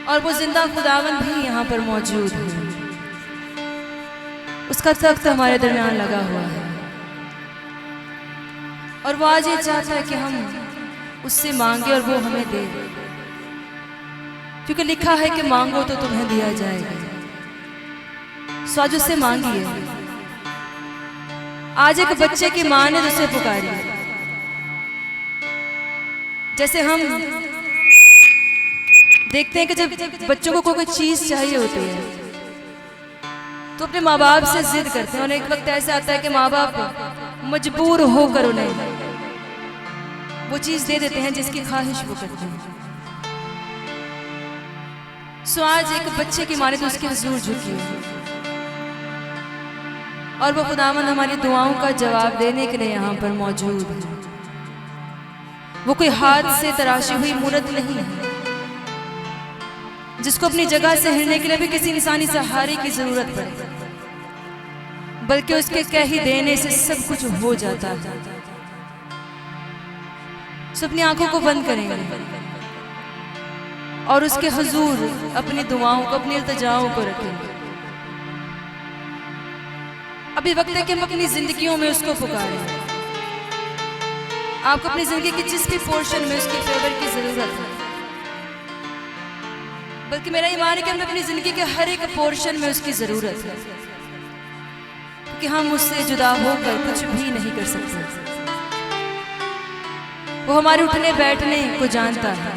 और वो जिंदा खुदावन भी यहाँ पर मौजूद है। उसका तख्त हमारे दरमियान लगा हुआ है और वो आज ये चाहता है कि हम उससे मांगे और वो हमें दे, क्योंकि लिखा है कि मांगो तो तुम्हें दिया जाएगा। सो आज उससे मांगिए। आज एक बच्चे की माँ ने उसे पुकारी। जैसे हम देखते हैं कि जब बच्चों को कोई चीज चाहिए होती है तो अपने माँ बाप से जिद करते हैं, और एक वक्त ऐसा आता है कि माँ बाप मजबूर होकर उन्हें वो चीज दे देते हैं जिसकी ख्वाहिश वो करते हैं। सो आज एक बच्चे की माँ ने तो उसके हुजूर झुकी है और वो खुदावन हमारी दुआओं का जवाब देने के लिए यहाँ पर मौजूद है। वो कोई हाथ से तराशी हुई मूर्त नहीं है जिसको अपनी जगह से हिलने के लिए भी किसी इंसानी सहारे की जरूरत पड़े, बल्कि उसके कह ही देने से सब कुछ हो जाता है। सो अपनी आंखों को बंद करेंगे और उसके हुजूर अपनी दुआओं को, अपनी इल्तिजाओं को रखेंगे। अभी वक्त है कि हम अपनी जिंदगियों में उसको पुकारें। आपको अपनी जिंदगी के जिस भी पोर्शन में उसकी फेवर की जरूरत है, बल्कि मेरा ईमान है कि हमें अपनी जिंदगी के हर एक पोर्शन में उसकी जरूरत है, क्योंकि हम उससे जुदा होकर कुछ भी नहीं कर सकते। वो हमारे उठने बैठने को जानता है।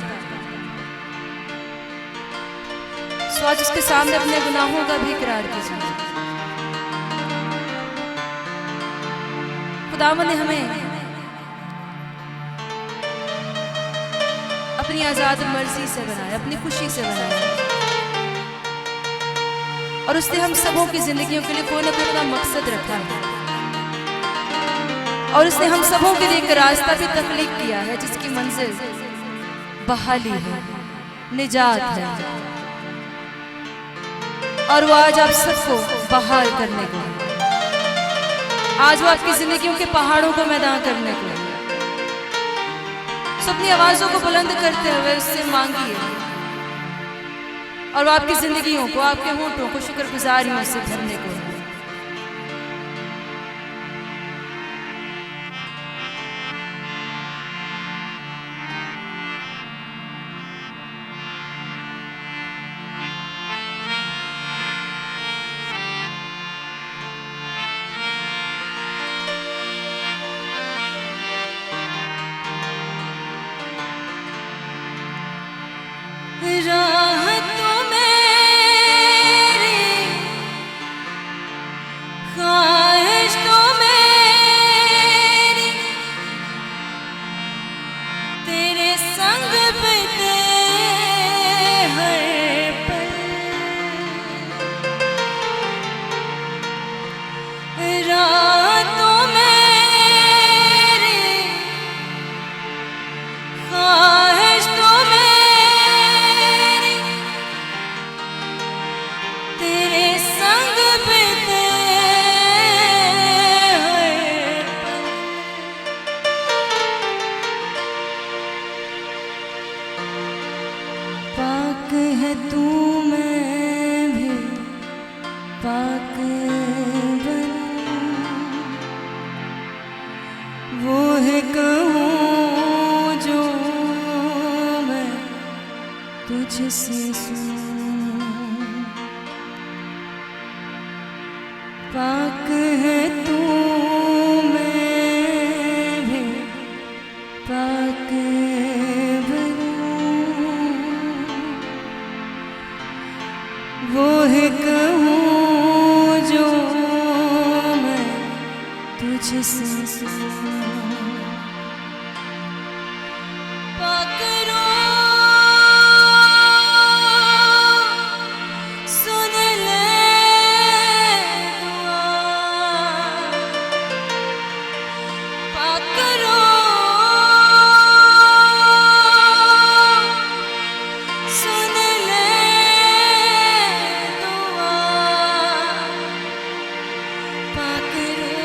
सो आज उसके सामने अपने गुनाहों का भी इकरार कीजिए। खुदावंद ने हमें अपनी आजाद मर्जी से बनाया, अपनी खुशी से बनाया, और उसने हम सबों की जिंदगियों के लिए कोई ना कोई अपना मकसद रखा है, और उसने हम सबों के लिए एक रास्ता भी तख्लीक किया है जिसकी मंजिल बहाली है, निजात है। और वो आज आप सबको बहाल करने को, आज वो आपकी जिंदगियों के पहाड़ों को मैदान करने को। सो अपनी आवाजों को बुलंद करते हुए उससे मांगिए, और वो आपकी जिंदगियों को, आपके होंठों को शुक्रगुजारियों से भरने को। पाक है तू, मैं भी पाक बनूं, वो है कहूँ जो मैं तुझसे सुनूं। पाक है तू, मैं भी पाक वो है कहूँ जो मैं तुझसे सुनूं। पकड़ो सुन ले दुआ, पकड़ो सुन ले पकड़ो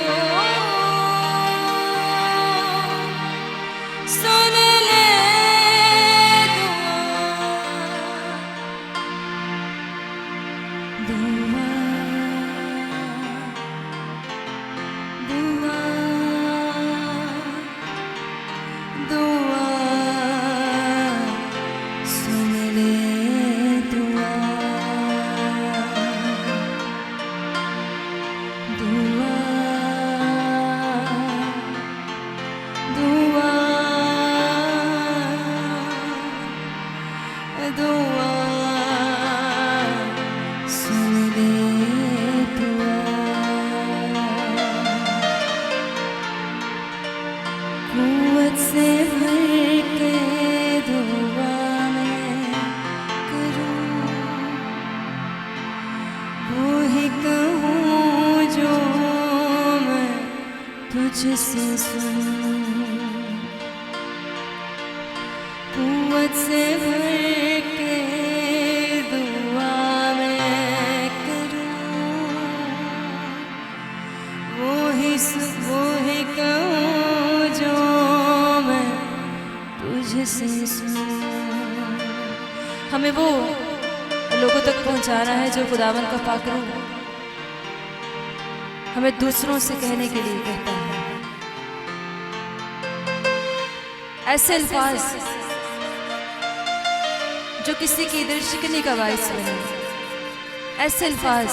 दुआ सुन ले दुआ, कुव्वत से भर के दुआ मैं करूं, वो ही कहूँ जो मैं तुझसे सुनूं। कुव्वत से भर के दुआ मैं करूं, वो ही कहूँ जो मैं तुझसे सुनूं। हमें वो लोगों तक पहुंचाना है जो खुदावन का पाकरू हमें दूसरों से कहने के लिए कहता है। ऐसे अल्फाज जो किसी की दिल शिकनी का बाइस बने, ऐसे अल्फाज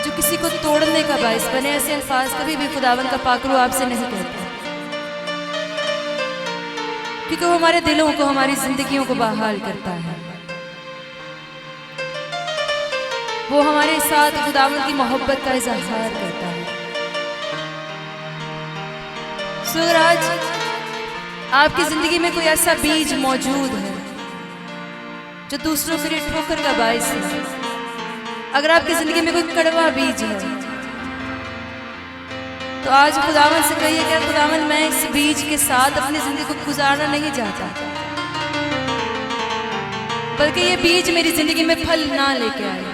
जो किसी को तोड़ने का बाइस बने, ऐसे अल्फाज कभी भी खुदावन का पाकरू आपसे नहीं कहता, क्योंकि वो हमारे दिलों को, हमारी जिंदगियों को बहाल करता है। वो हमारे साथ खुदावन की मोहब्बत का इजहार करता है। सो आज आपकी जिंदगी में कोई ऐसा बीज मौजूद है जो दूसरों के लिए ठोकर का बाइस है, अगर आपकी जिंदगी में कोई कड़वा बीज है तो आज खुदावन से कहिए कि खुदावन मैं इस बीज के साथ अपनी जिंदगी को गुजारना नहीं चाहता, बल्कि ये बीज मेरी जिंदगी में फल ना लेके आए,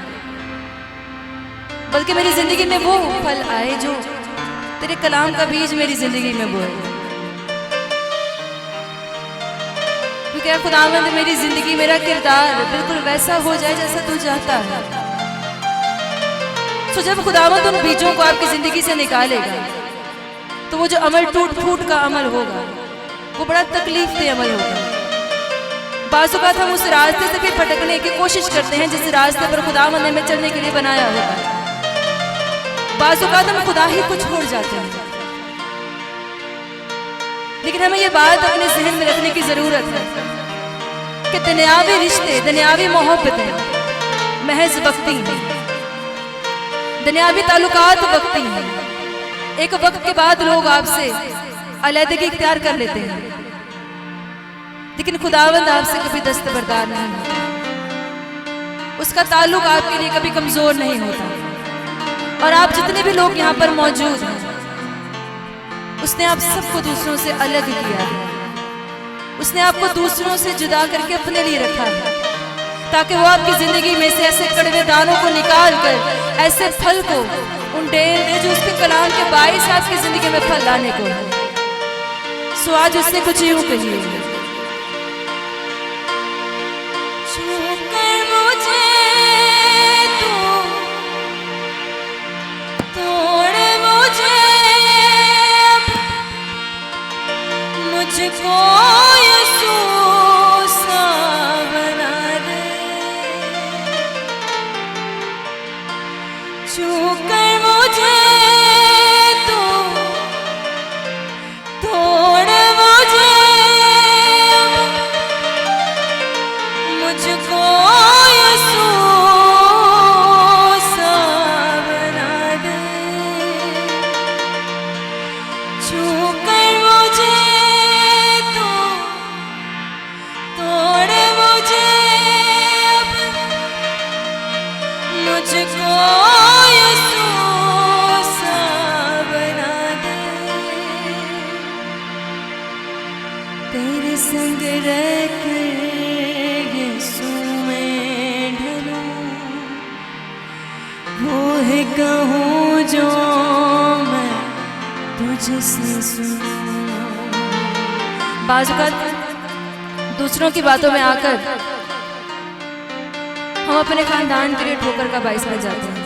बल्कि मेरी जिंदगी में वो फल आए जो तेरे कलाम का बीज मेरी जिंदगी में बोए। क्या खुदावंद मेरी जिंदगी, मेरा किरदार बिल्कुल वैसा हो जाए जैसा तू चाहता है। तो जब खुदावंद उन बीजों को आपकी जिंदगी से निकालेगा तो वो जो अमल टूट फूट का अमल होगा वो बड़ा तकलीफ दे अमल होगा। बाज़ औक़ात हम उस रास्ते से फिर भटकने की कोशिश करते हैं जिस रास्ते पर खुदावंद ने हमें चलने के लिए बनाया होगा। बाज़ औक़ात हम खुदा ही को छोड़ जाते हैं, लेकिन हमें ये बात अपने जहन में रखने की जरूरत है कि दुनियावी रिश्ते, दुनियावी मोहब्बतें महज वक्ती हैं, दुनियावी ताल्लुकात वक्ती हैं। एक वक्त के बाद लोग आपसे अलैदगी इख्तियार कर लेते हैं, लेकिन खुदावंद आपसे कभी दस्तबरदार नहीं होता, उसका ताल्लुक आपके लिए कभी कमजोर नहीं होता। और आप जितने भी लोग यहाँ पर मौजूद हैं, उसने आप सबको दूसरों से अलग किया है, उसने आपको दूसरों से जुदा करके अपने लिए रखा है, ताकि वो आपकी जिंदगी में से ऐसे कड़वे दानों को निकाल कर ऐसे फल को उंडेल दे जो उसके कलाम के बाइस आपकी जिंदगी में फल लाने को है। सो आज उससे कुछ यूं कहिए, मुझको यीशु सा बना दे, छू कर मुझे तू, तोड़ मुझे, मुझको यीशु सा बना दे, छू कर मुझे मुझको यीशु सा बना दे, तेरे संग रहकर यीशु में ढलूं, वो है कहूँ जो मैं तुझसे सुनूं। बाज़ औक़ात दूसरों की बातों में आकर हम अपने खानदान के लिए ठोकर का बाइस बन जाते हैं,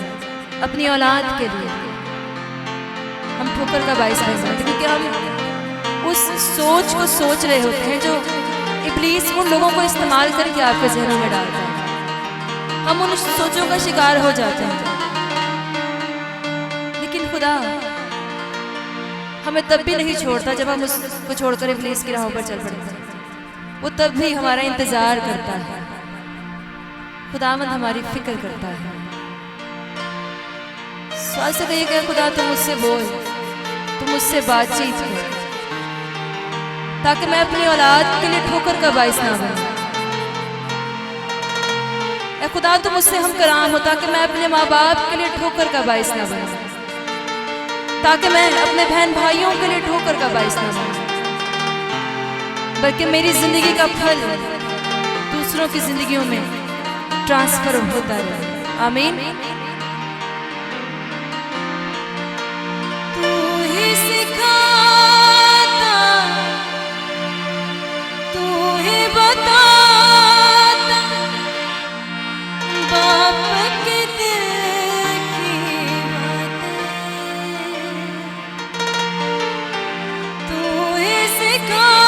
अपनी औलाद के लिए हम ठोकर का बाइस बन जाते हैं, क्योंकि हम उस सोच को सोच रहे होते हैं जो इब्लीस उन लोगों को इस्तेमाल करके आपके जहनों में डालता है। हम उन सोचों का शिकार हो जाते हैं, लेकिन खुदा हमें तब भी नहीं छोड़ता जब हम उसको छोड़कर इब्लीस की राहों पर चल पड़ते हैं। वो तब भी हमारा इंतजार करता है। खुदावंद हमारी फिक्र करता है। स्वाल से कहिए कि खुदा तुम मुझसे बोल, तुम मुझसे बातचीत कर, ताकि मैं अपनी औलाद के लिए ठोकर का बाइस ना बनूं। ऐ खुदा तुम मुझसे हम कलाम हो, ताकि मैं अपने माँ बाप के लिए ठोकर का बाइस ना बनूं, ताकि मैं अपने बहन भाइयों के लिए ठोकर का बाइस ना बनूं, बल्कि मेरी जिंदगी का फल दूसरों की जिंदगियों में ट्रांसफर होता रहे। आमीन। तू ही सिखाता, तू ही बताता, बाप के दिल की बातें। तू ही सिखाता,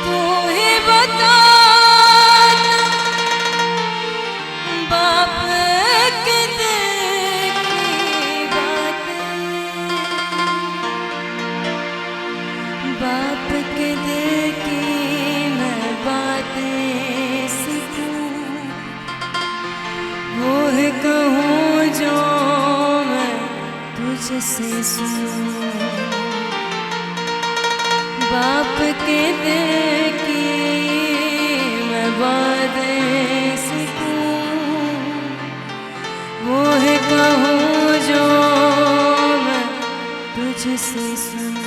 तू ही बताता, बाप के दिल की बातें। बाप के दिल की मैं बातें सीखूं, वो है कहूँ जो मैं तुझसे सुनूं। बाप के दिल की मैं बातें सीखूं, वो है कहूँ जो मैं तुझसे सुनूं।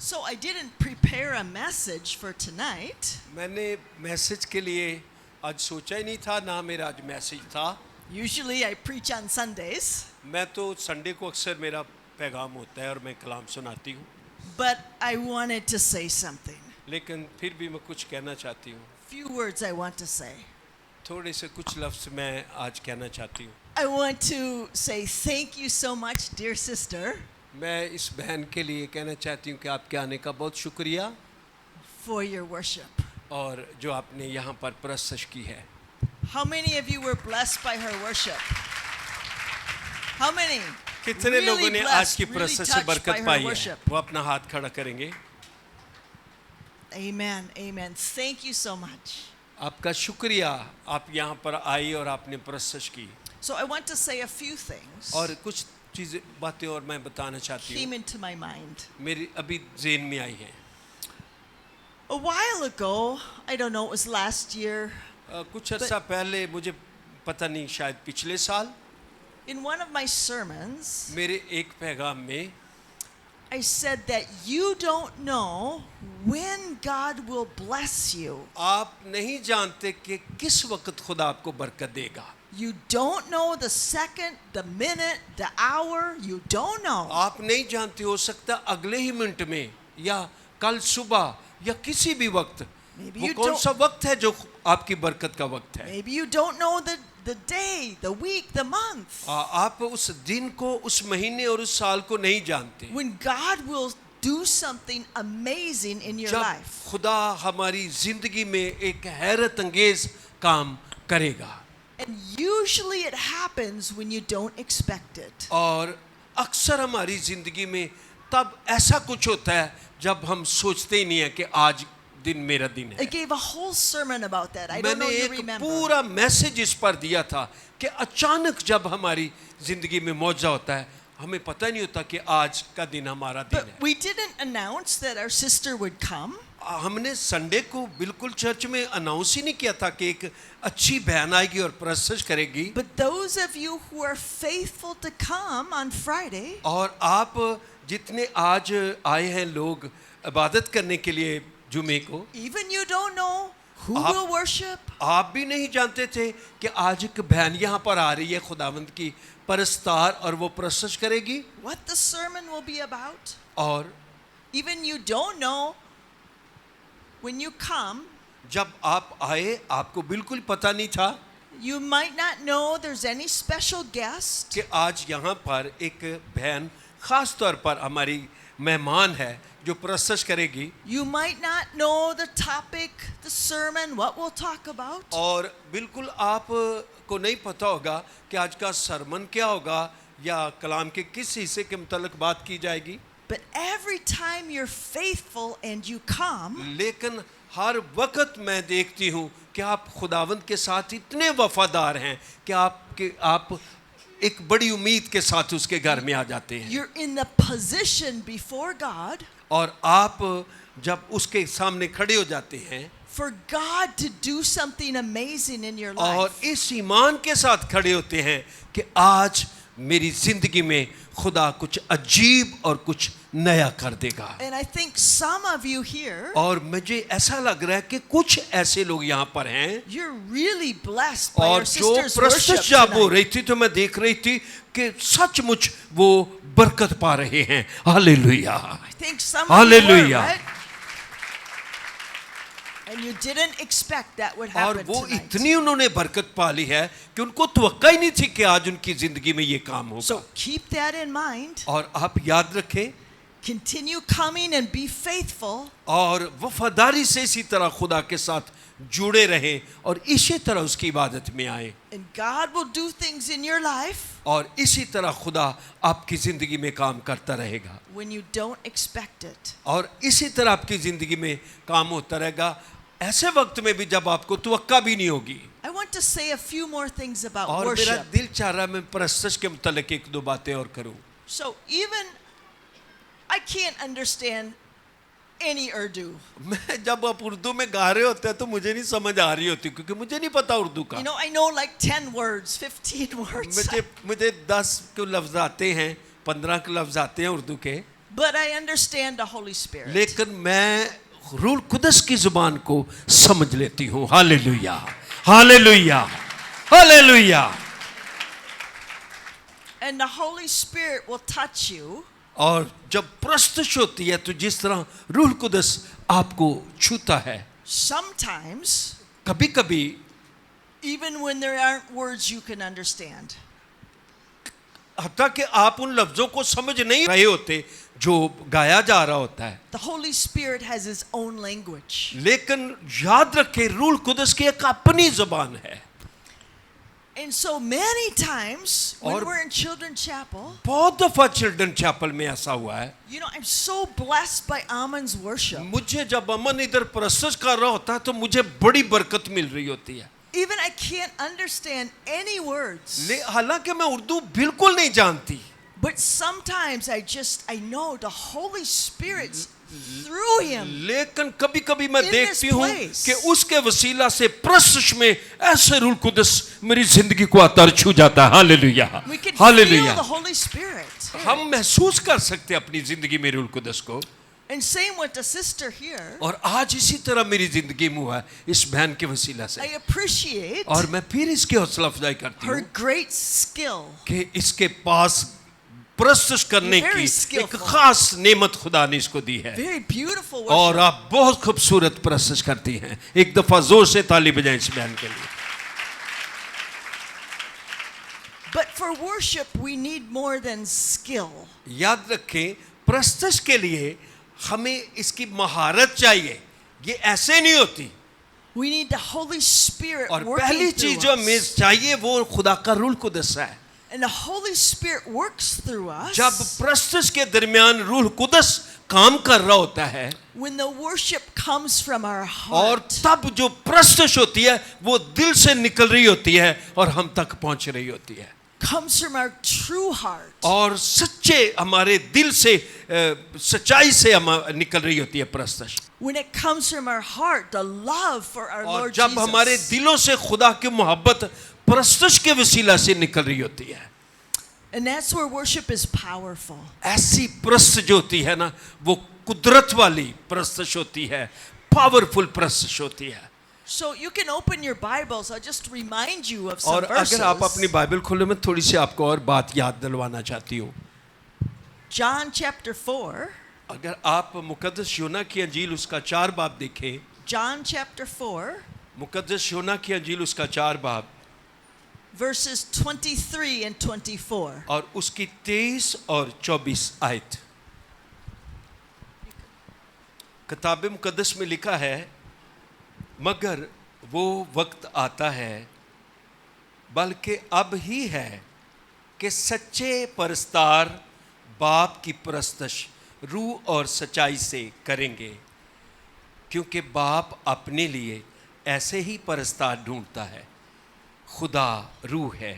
So I didn't prepare a message for tonight. मैंने मैसेज के लिए आज सोचा ही नहीं था, ना मेरा आज मैसेज था। Usually I preach on Sundays, मैं तो संडे को अक्सर मेरा पैगाम होता है और मैं कलाम सुनाती हूँ, but I wanted to say something. लेकिन फिर भी मैं कुछ कहना चाहती हूँ। Few words I want to say. थोड़े से कुछ लफ्ज़ मैं आज कहना चाहती हूँ। I want to say thank you so much, dear sister, मैं इस बहन के लिए कहना चाहती हूँ कि आपके आने का बहुत शुक्रिया, for your worship. और जो आपने यहाँ पर प्रस्तुत की है। How many of you were blessed by her worship? How many? कितने Really लोगों ने आज blessed, की really प्रस्तुत से touched by बरकत her पाई है? worship? वो अपना हाथ खड़ा करेंगे। Amen, amen. Thank you so much. आपका शुक्रिया, आप यहाँ पर आई और आपने प्रस्तुत की। So I want to say a few things. और कुछ चीज़ें बातें और मैं बताना चाहती Came हूँ, into my mind. मेरी अभी ज़हन में आई है। A while ago, I don't know, it was last year, कुछ अर्सा पहले, मुझे पता नहीं, शायद पिछले साल, in one of my sermons, मेरे एक पैगाम में I said that you don't know when God will bless you. आप नहीं जानते कि किस वक्त खुदा आपको बरकत देगा। You don't know the second, the minute, the hour. You don't know. आप नहीं जानते, हो सकता अगले ही मिनट में या कल सुबह या किसी भी वक्त, Maybe वो you कौन don't- सा वक्त है जो आपकी बरकत का वक्त है। Maybe you don't know the day, the week, the month. आप उस दिन को, उस महीने और उस साल को नहीं जानते। When God will do something amazing in your जब life. खुदा हमारी जिंदगी में एक हैरत अंगेज काम करेगा, And usually it happens when you don't expect it. और अक्सर हमारी जिंदगी में तब ऐसा कुछ होता है जब हम सोचते ही नहीं है कि आज दिन मेरा दिन I है। gave a whole sermon about that. I don't मैंने know you एक remember. पूरा मैसेज इस पर दिया था कि अचानक जब हमारी जिंदगी में मौजा होता है, हमें पता नहीं होता कि आज का दिन हमारा दिन But है। we didn't announce that our sister would come. हमने संडे को बिल्कुल चर्च में अनाउंस ही नहीं किया था कि एक अच्छी बहन आएगी और प्रस्तुत करेगी। But those of you who are faithful to come on Friday, और आप जितने आज आए हैं लोग इबादत करने के लिए जुमे को, even you don't know who आप- will worship, आप भी नहीं जानते थे कि आज एक बहन यहाँ पर आ रही है खुदावंद की परस्तार, और वो प्रस्तुत करेगी। what the sermon will be about. और Even you don't know when you come, जब आप आए आपको बिल्कुल पता नहीं था you might not know there's any special guest. कि आज यहाँ पर एक बहन खास तौर पर हमारी मेहमान है जो प्रस्तुत करेगी, You might not know the topic, the sermon, what we'll talk about. और बिल्कुल आप को नहीं पता होगा कि आज का सरमन क्या होगा या कलाम के किस हिस्से के मुतालिक बात की जाएगी। But every time you're faithful and you come, लेकिन हर वक्त मैं देखती हूँ कि आप खुदावंद के साथ इतने वफादार हैं कि आप एक बड़ी उम्मीद के साथ उसके घर में आ जाते हैं, you're in the position before God और आप जब उसके सामने खड़े हो जाते हैं for God to do something amazing in your और life. इस ईमान के साथ खड़े होते हैं कि आज मेरी जिंदगी में खुदा कुछ अजीब और कुछ नया कर देगा। And I think some of you here, और मुझे ऐसा लग रहा है कि कुछ ऐसे लोग यहाँ पर हैं, you're really blessed by और your जो sister's प्रस्तुत worship जब हो tonight. रही थी तो मैं देख रही थी कि सचमुच वो बरकत पा रहे हैं। Hallelujah, I think some of you were, hallelujah. right? And you didn't expect that would और happen वो tonight. इतनी उन्होंने बरकत पा ली है कि उनको तवक्का ही नहीं थी कि आज उनकी जिंदगी में ये काम होगा। So keep that in mind. और आप याद रखें Continue coming and be faithful. और वफादारी से इसी तरह खुदा के साथ जुड़े रहें और इसी तरह उसकी इबादत में आए, And God will do things in your life और इसी तरह खुदा आपकी जिंदगी में काम करता रहेगा, when you don't expect it. और इसी तरह आपकी जिंदगी में काम होता रहेगा ऐसे वक्त में भी जब आपको तवक्का भी नहीं होगी। I want to say a few more things about और मेरा worship. दिल चाह रहा है मैं प्रस्तुत के मुतालिक एक दो बातें और करूं। So even I can't understand any Urdu. मैं जब आप उर्दू में गा रहे होते हैं तो मुझे नहीं समझ आ रही होती, क्योंकि मुझे नहीं पता उर्दू का। You know, I know like 10 words, 15 words. मुझे 10 के लफ्ज आते हैं, 15 के लफ्ज आते हैं उर्दू के, But I understand the Holy Spirit. लेकिन मैं रूल कुदस की जुबान को समझ लेती हूँ। Hallelujah, hallelujah, hallelujah. And the Holy Spirit will touch you. और जब प्रस्तुत होती है तो जिस तरह रूह कुदस आपको छूता है, Sometimes, कभी कभी even when there aren't words you can understand. हत्ता कि आप उन लफ्जों को समझ नहीं रहे होते जो गाया जा रहा होता है, The Holy Spirit has His own language. लेकिन याद रखें रूह कुदस की एक अपनी जुबान है। And so many times when और- we're in Children's Chapel, बहुत दफा चिल्ड्रन चैपल में ऐसा हुआ है, you know, I'm so blessed by Amon's worship. मुझे जब अमन इधर प्रस्तुत कर रहा होता है तो मुझे बड़ी बरकत मिल रही होती है। Even I can't understand any words. हालांकि मैं उर्दू बिल्कुल नहीं जानती, But sometimes I know the Holy Spirit through Him. लेकिन कभी कभी मैं In देखती this हूँ place. कि उसके वसीला से प्रस्तुत में ऐसे रूह कुदस मेरी जिंदगी को आता छू जाता है। Hallelujah, We can feel hallelujah. the Holy Spirit. हम महसूस कर सकते हैं अपनी जिंदगी में रूह कुदस को, And same with the sister here. और आज इसी तरह मेरी जिंदगी में हुआ है इस बहन के वसीला I से। appreciate और मैं फिर इसकी हौसला अफजाई करती her हूँ great skill. कि इसके पास प्रस्तुत करने Very की एक skillful. खास नेमत खुदा ने इसको दी है, Very beautiful और worship. आप बहुत खूबसूरत प्रस्तुत करती हैं। एक दफा जोर से ताली बजाएं इस बहन के लिए। But for worship, we need more than skill. याद रखें प्रस्तुत के लिए हमें इसकी महारत चाहिए, ये ऐसे नहीं होती। We need the Holy Spirit और working पहली through चीज जो हमें us. चाहिए वो खुदा का रूह कुदस है। And the Holy Spirit works through जब us प्रस्तुत के दरमियान रूह कुदस काम कर रहा होता है when the worship comes from our और heart. तब जो प्रस्तुत होती है वो दिल से निकल रही होती है और हम तक पहुंच रही होती है, Comes from our true heart. और सच्चे हमारे दिल से सच्चाई से हम निकल रही होती है प्रस्तुत। When it comes from our heart, the love for our और Lord जब हमारे Jesus. दिलों से खुदा की मोहब्बत प्रस्तुत के वसीला से निकल रही होती है, And that's where worship is powerful. ऐसी प्रस्तुत जो होती है ना वो कुदरत वाली प्रस्तुत होती है, पावरफुल प्रस्तुत होती है। So you can open your Bibles. I'll just remind you of और some verses. अगर आप अपनी बाइबल खोले, मैं थोड़ी सी आपको और बात याद दिलवाना चाहती हूँ। John chapter 4. अगर आप मुकद्दस यूना की अंजील उसका 4 बाब देखें, John chapter 4, मुकद्दस यूना की अंजील उसका 4 बाब verses 23 and 24. और उसकी 23 और 24 आयत। किताब मुकद्दस में लिखा है, मगर वो वक्त आता है, बल्कि अब ही है कि सच्चे परस्तार बाप की परस्तश रूह और सच्चाई से करेंगे, क्योंकि बाप अपने लिए ऐसे ही परस्तार ढूंढता है। खुदा रूह है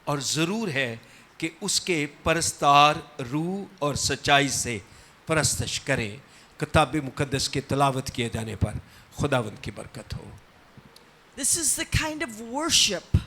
और ज़रूर है कि उसके परस्तार रूह और सच्चाई से परस्तश करें। किताब मुकद्दस के तिलावत किए जाने पर खुदावंद की बरकत हो। This is the kind of worship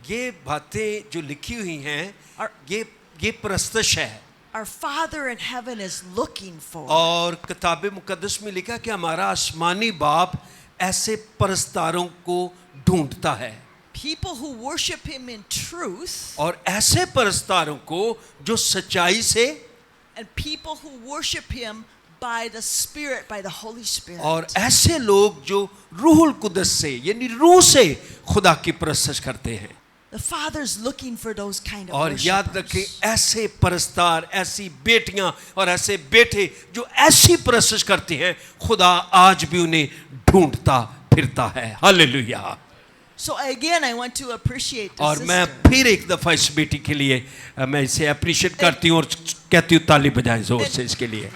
ये बातें जो लिखी हुई हैं, और ये परस्तश है। our Father in heaven is looking for. और किताब मुकद्दस में लिखा कि हमारा आसमानी बाप ऐसे परस्तारों को ढूंढता है, People who worship Him in truth, और ऐसे परस्तारों को जो सच्चाई से, and people who worship Him by the Spirit, by the Holy Spirit. और ऐसे लोग जो रूहुल कुदस से यानी रूह से खुदा की परस्तश करते हैं। The Father's looking for those kind of और याद रखें, worshipers. ऐसे परस्तार, ऐसी बेटियां और ऐसे बेटे जो ऐसी परस्तश करते हैं, खुदा आज भी उन्हें ढूंढता फिरता है। Hallelujah. So again, I want to appreciate the और मैं sister. फिर एक दफा इस बेटी के लिए मैं इसे अप्रिशिएट करती हूँ और कहती हूँ ताली बजाएं जोर से इसके लिए।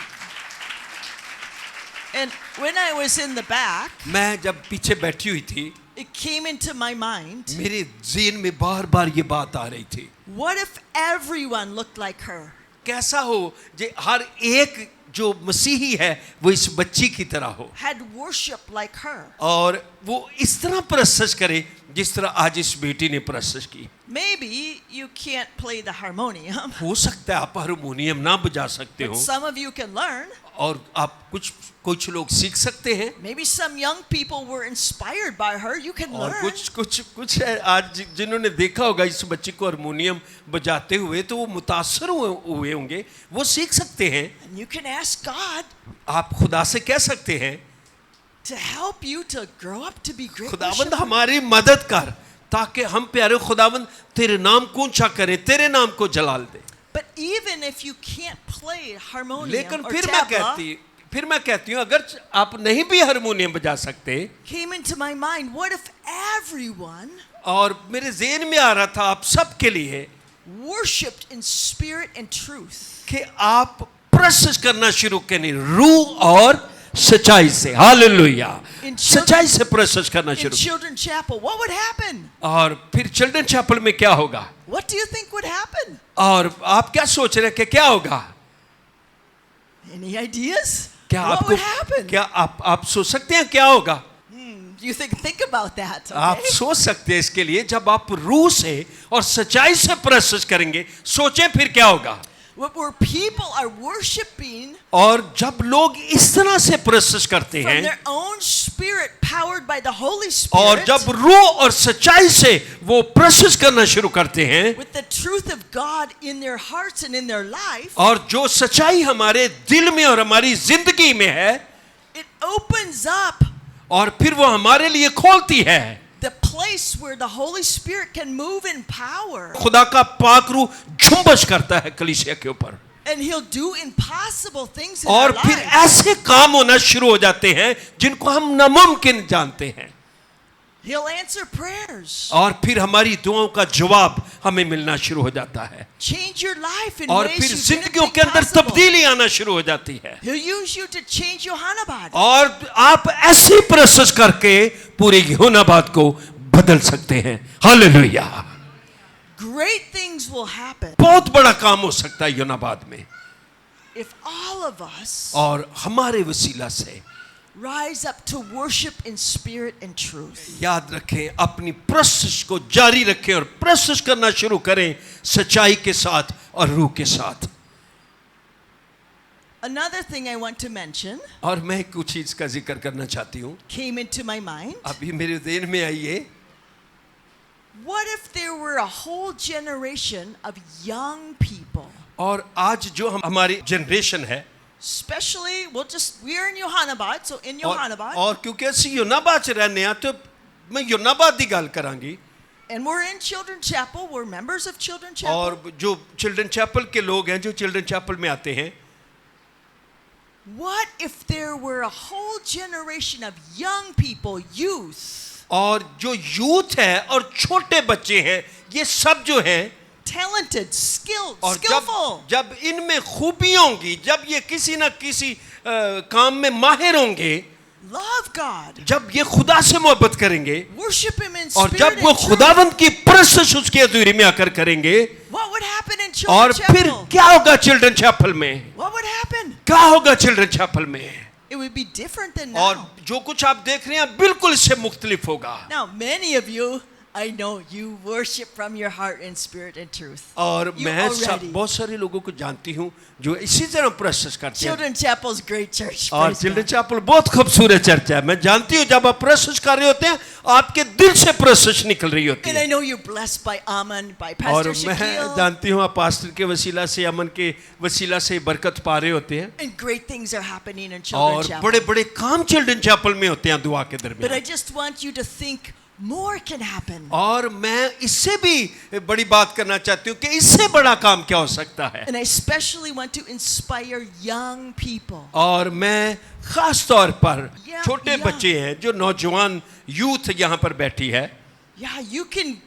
And when I was in the back, मैं जब पीछे बैठी हुई थी, it came into my mind, मेरे ज़हन में बार बार ये बात आ रही थी, what if everyone looked like her? कैसा हो जे हर एक जो मसीही है वो इस बच्ची की तरह हो Had worship like her. और वो इस तरह परस्तश करे जिस तरह आज इस बेटी ने परस्तश की। Maybe you can't play the harmonium, हो सकता है आप हारमोनियम ना बजा सकते but हो some of you can learn. और आप कुछ लोग सीख सकते हैं, Maybe some young people were inspired by her. You can और learn. कुछ है आज जिन्होंने देखा होगा इस बच्ची को हारमोनियम बजाते हुए तो वो मुतासर हुए होंगे, वो सीख सकते हैं। And you can ask God आप खुदा से कह सकते हैं, to help you to grow up to be great खुदावंद worshipers. हमारी मदद कर ताकि हम प्यारे खुदावंद तेरे नाम को ऊंचा करें, तेरे नाम को जलाल दे। But even if you can't play harmonium लेकिन or फिर tabla, मैं कहती हूँ अगर आप नहीं भी हारमोनियम बजा सकते, came into my mind, what if everyone और मेरे ज़हन में आ रहा था आप सब के लिए worshipped in spirit and truth? कि आप प्रस्तुत करना शुरू करें रूह और सच्चाई से। हालेलुया। सच्चाई से प्रस्तुत करना In शुरू। Children's Chapel, what would happen? और फिर चिल्ड्रन चैपल में क्या होगा, What do you think would happen? और आप क्या सोच रहे हैं कि क्या होगा? Any ideas? क्या What आपको would happen? क्या आप सोच सकते हैं क्या होगा? You think about that. आप Okay? सोच सकते हैं इसके लिए जब आप रूह से और सच्चाई से प्रस्तुत करेंगे, सोचें फिर क्या होगा। Where people are worshiping और जब लोग इस तरह से प्रस्तुत करते from हैं their own spirit, powered by the Holy और Spirit, जब रूह और सच्चाई से वो प्रस्तुत करना शुरू करते हैं with the truth of God in their hearts and in their life, और जो सच्चाई हमारे दिल में और हमारी जिंदगी में है, it opens up और फिर वो हमारे लिए खोलती है the place where the Holy Spirit can move in power. खुदा का पाक रूह झुंबश करता है कलीसिया के ऊपर। And he'll do impossible things in और our फिर lives. ऐसे काम होना शुरू हो जाते हैं जिनको हम नामुमकिन जानते हैं, He'll answer prayers. और फिर हमारी दुआओं का जवाब हमें मिलना शुरू हो जाता है, Change your life in और ways फिर you didn't जिंदगियों think के अंदर possible. तब्दीली आना शुरू हो जाती है, He'll use you to change Johannabad. और आप ऐसी प्रोसेस करके पूरी योनाबाद को बदल सकते हैं। Hallelujah. Great things will happen बहुत बड़ा काम हो सकता है योनाबाद में, if all of us और हमारे वसीला से। rise up to worship in spirit and truth. याद रखें, अपनी प्रोसेस को जारी रखें और प्रोसेस करना शुरू करें सच्चाई के साथ और रूह के साथ। Another thing I want to mention और मैं कुछ चीज का जिक्र करना चाहती हूँ, came into my mind. अभी मेरे ज़हन में आई है। What if there were a whole generation of young people? और आज जो हमारी जनरेशन है, Especially, we're in Johannabad, so in Johannabad, और क्योंकि ਅਸੀਂ योनाबाद ਚ रहने ਆ तो मैं योनाबाद ਦੀ ਗੱਲ ਕਰਾਂਗੀ, and we're in Children Chapel, we're members of Children Chapel. और जो चिल्ड्रन चैपल के लोग हैं, जो चिल्ड्रन चैपल में आते हैं, What if there were a whole generation of young people, youth, और जो यूथ है और छोटे बच्चे हैं, ये सब जो हैं, talented, skilled, और skillful, जब इनमें खूबियां होंगी, जब ये किसी ना किसी काम में माहिर होंगे, love God, जब ये खुदा से मोहब्बत करेंगे, worship Him in और spirit जब वो and truth, खुदावंद की प्रोसेस उसके हजूरी में आकर करेंगे, what would happen in और Children फिर Chapel? क्या होगा चिल्ड्रन चैपल में? What would happen? क्या होगा चिल्ड्रन चैपल में? It would be different than और now. जो कुछ आप देख रहे हैं बिल्कुल इससे मुख्तलिफ होगा। Now, many of you, I know you worship from your heart in spirit and truth. और You मैं already. बहुत सारे लोगों को जानती हूँ जो इसी तरह प्रोसेस करते हैं, Children Chapel's great church. और praise चिल्ड्रन God. चैपल बहुत खूबसूरत चर्च है। मैं जानती हूँ जब आप प्रोसेस कर रहे होते हैं, आपके दिल से प्रोसेस निकल रही होती And I है, know you're blessed by Aman, by और Pastor मैं Shaquille, जानती हूँ आप पास्टर के वसीला से, अमन के वसीला से बरकत पा रहे होते हैं, and great things are happening in Children और Chapel. बड़े बड़े काम चिल्ड्रन चैपल में होते हैं दुआ के But I दरमियान। just want you to think more can happen. और मैं इससे भी बड़ी बात करना चाहती हूँ कि इससे बड़ा काम क्या हो सकता है, And I especially want to inspire young people. और मैं खास तौर पर Yeah, छोटे yeah. बच्चे हैं, जो नौजवान यूथ यहाँ पर बैठी है, Yeah, you can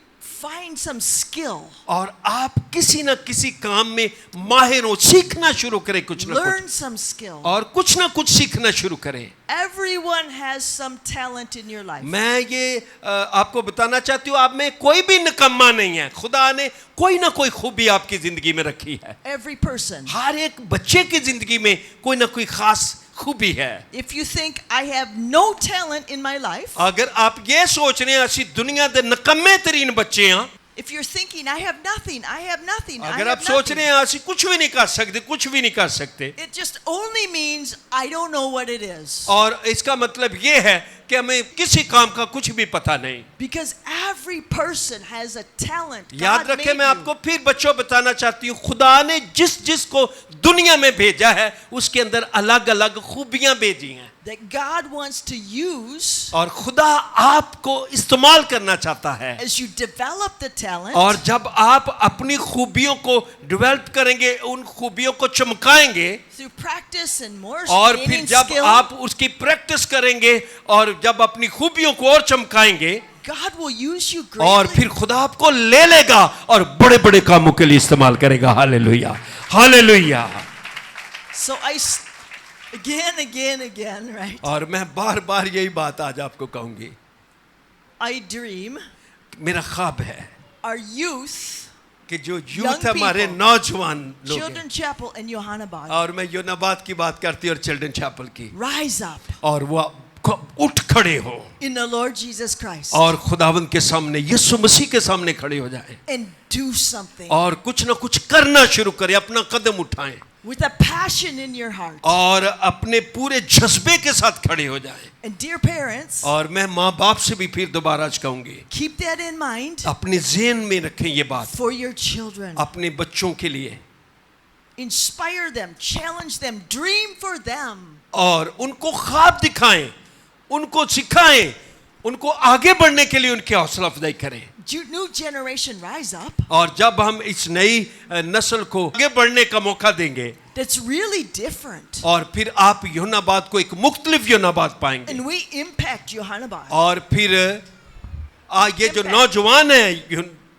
find some skill. और आप किसी न किसी काम में माहिर हो, सीखना शुरू करें कुछ ना Learn कुछ, some skill. और कुछ ना कुछ सीखना शुरू करें। Everyone has some talent in your life. मैं ये आपको बताना चाहती हूँ, आप में कोई भी निकम्मा नहीं है, खुदा ने कोई ना कोई खूबी आपकी जिंदगी में रखी है। Every person. हर एक बच्चे की जिंदगी में कोई ना कोई खास खूबी है। If you think I have no talent in my life, अगर आप ये सोच रहे हैं ਅਸੀਂ दुनिया ਦੇ ਨਕੰਮੇ ਤਰੀਨ ਬੱਚੇ हैं, if you're thinking I have nothing, I have nothing, I अगर have आप सोच nothing, रहे हैं ਅਸੀਂ कुछ भी नहीं कर सकते, कुछ भी नहीं कर सकते, it just only means I don't know what it is. और इसका मतलब ये है कि हमें किसी काम का कुछ भी पता नहीं। Because every person has a talent. याद God रखें, made मैं you. आपको फिर बच्चों बताना चाहती हूँ, खुदा ने जिस जिस को दुनिया में भेजा है उसके अंदर अलग अलग खूबियां भेजी हैं, That God wants to use और खुदा आपको इस्तेमाल करना चाहता है। as you develop the talent. और जब आप अपनी खूबियों को डेवलप करेंगे, उन खूबियों को चमकाएंगे, through practice and more और फिर gaining जब skill, आप उसकी प्रैक्टिस करेंगे और जब अपनी खूबियों को और चमकाएंगे, God will use you और greatly. फिर खुदा आपको ले लेगा और बड़े बड़े कामों के लिए इस्तेमाल करेगा। Hallelujah, hallelujah. So again, right? और मैं बार बार यही बात आज आपको कहूंगी, I dream मेरा ख्वाब है our youth, कि जो Young यूथ हमारे people, नौजवान लोग हैं, Children Chapel and Johannabad, और मैं योनाबाद की बात करती हूँ और चिल्ड्रन चैपल की, rise up और वो उठ खड़े हो in the Lord Jesus Christ और खुदावंद के सामने, यीशु मसीह के सामने खड़े हो जाएं, and do something और कुछ ना कुछ करना शुरू करें, अपना कदम उठाएं, with a passion in your heart. और अपने पूरे जज्बे के साथ खड़े हो जाएं। And dear parents, और मैं माँ बाप से भी फिर दोबारा आज कहूंगी, keep that in mind अपने ज़हन में रखें ये बात, for your children. अपने बच्चों के लिए, Inspire them, challenge them, dream for them. और उनको ख्वाब दिखाएं, उनको सिखाएं, उनको आगे बढ़ने के लिए उनकी हौसला अफजाई करें। New generation rise up और जब हम इस नई नस्ल को आगे बढ़ने का मौका देंगे that's really different. और फिर आप यूहन्नाबाद को एक मुख्तलिफ यूहन्नाबाद पाएंगे। And we impact Johannabad. और फिर ये जो नौजवान हैं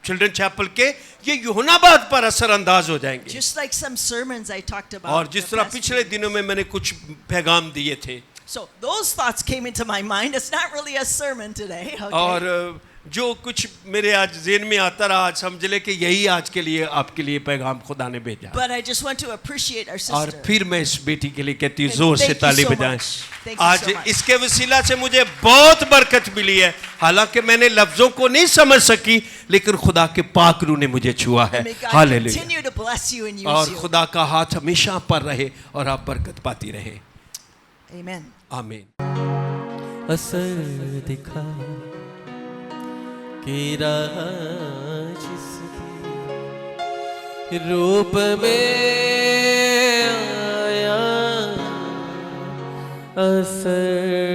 चिल्ड्रन चैपल के, ये यूहन्नाबाद पर असरअंदाज हो जाएंगे। Just like some sermons I talked about. और जिस the तरह past पिछले few दिनों में मैंने कुछ पैगाम दिए थे, So those thoughts came into my mind. It's not really a sermon today. Okay? और जो कुछ मेरे आज ज़हन में आता रहा, आज समझ ले कि यही आज के लिए आपके लिए पैगाम खुदा ने भेजा। But I just want to appreciate our sister. और फिर मैं इस बेटी के लिए कहती हूँ And जोर से thank you ताली so बजाएं। much. Thank you आज so much. इसके वसीला से मुझे बहुत बरकत मिली है, हालांकि मैंने लफ्जों को नहीं समझ सकी, लेकिन खुदा के पाक रूह ने मुझे छुआ है। May God hallelujah. continue to bless you and use और you. खुदा का हाथ हमेशा पर रहे और आप बरकत पाती रहे। Amen. आमीन। असर दिखा कि राज इसके रूप में आया, असर